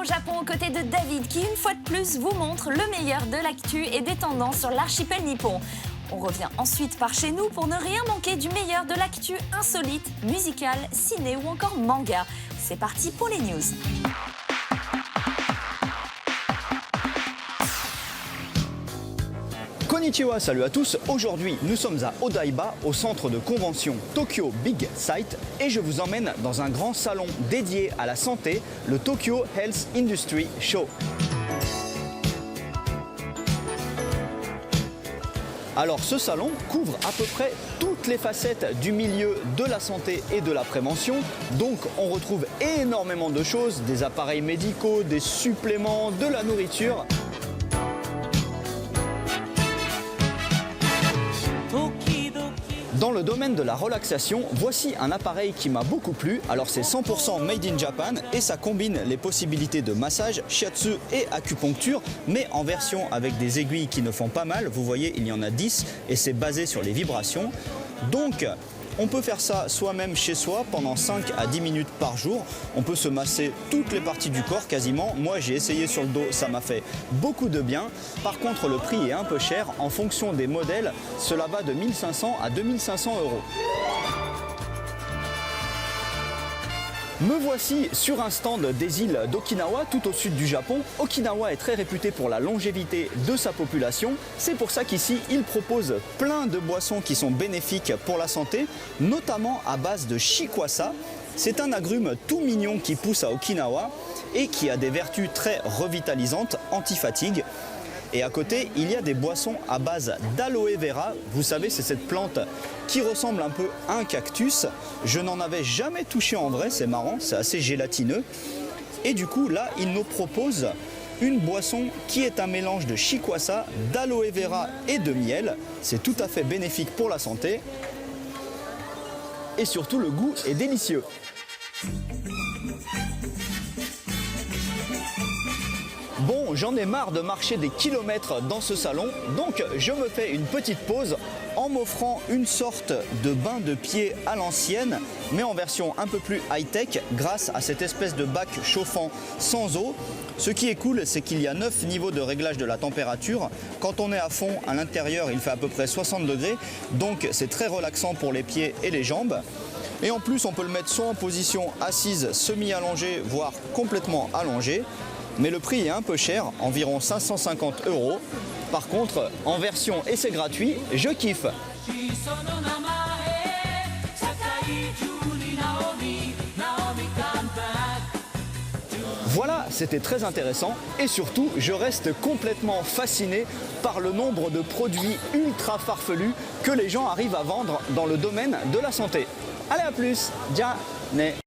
au Japon aux côtés de David qui, une fois de plus, vous montre le meilleur de l'actu et des tendances sur l'archipel nippon. On revient ensuite par chez nous pour ne rien manquer du meilleur de l'actu insolite, musicale, ciné ou encore manga. C'est parti pour les news. Konnichiwa, salut à tous. Aujourd'hui, nous sommes à Odaiba, au centre de convention Tokyo Big Sight, et je vous emmène dans un grand salon dédié à la santé, le Tokyo Health Industry Show. Alors ce salon couvre à peu près toutes les facettes du milieu de la santé et de la prévention. Donc on retrouve énormément de choses, des appareils médicaux, des suppléments, de la nourriture. Dans le domaine de la relaxation, voici un appareil qui m'a beaucoup plu. Alors c'est 100% made in Japan et ça combine les possibilités de massage, shiatsu et acupuncture, mais en version avec des aiguilles qui ne font pas mal. Vous voyez, il y en a 10 et c'est basé sur les vibrations. Donc on peut faire ça soi-même chez soi pendant 5 à 10 minutes par jour. On peut se masser toutes les parties du corps quasiment. Moi j'ai essayé sur le dos, ça m'a fait beaucoup de bien. Par contre le prix est un peu cher. En fonction des modèles, cela va de 1500 à 2500 euros. Me voici sur un stand des îles d'Okinawa, tout au sud du Japon. Okinawa est très réputé pour la longévité de sa population. C'est pour ça qu'ici, il propose plein de boissons qui sont bénéfiques pour la santé, notamment à base de shikwasa. C'est un agrume tout mignon qui pousse à Okinawa et qui a des vertus très revitalisantes, anti-fatigue. Et à côté, il y a des boissons à base d'aloe vera. Vous savez, c'est cette plante qui ressemble un peu à un cactus. Je n'en avais jamais touché en vrai, c'est marrant, c'est assez gélatineux. Et du coup, là, il nous propose une boisson qui est un mélange de shikwasa, d'aloe vera et de miel. C'est tout à fait bénéfique pour la santé. Et surtout, le goût est délicieux. Bon, j'en ai marre de marcher des kilomètres dans ce salon, donc je me fais une petite pause en m'offrant une sorte de bain de pied à l'ancienne, mais en version un peu plus high-tech grâce à cette espèce de bac chauffant sans eau. Ce qui est cool, c'est qu'il y a 9 niveaux de réglage de la température. Quand on est à fond, à l'intérieur, il fait à peu près 60 degrés, donc c'est très relaxant pour les pieds et les jambes. Et en plus, on peut le mettre soit en position assise, semi-allongée, voire complètement allongée. Mais le prix est un peu cher, environ 550 euros. Par contre, en version et c'est gratuit, je kiffe. Voilà, c'était très intéressant et surtout, je reste complètement fasciné par le nombre de produits ultra farfelus que les gens arrivent à vendre dans le domaine de la santé. Allez, à plus, ja ne.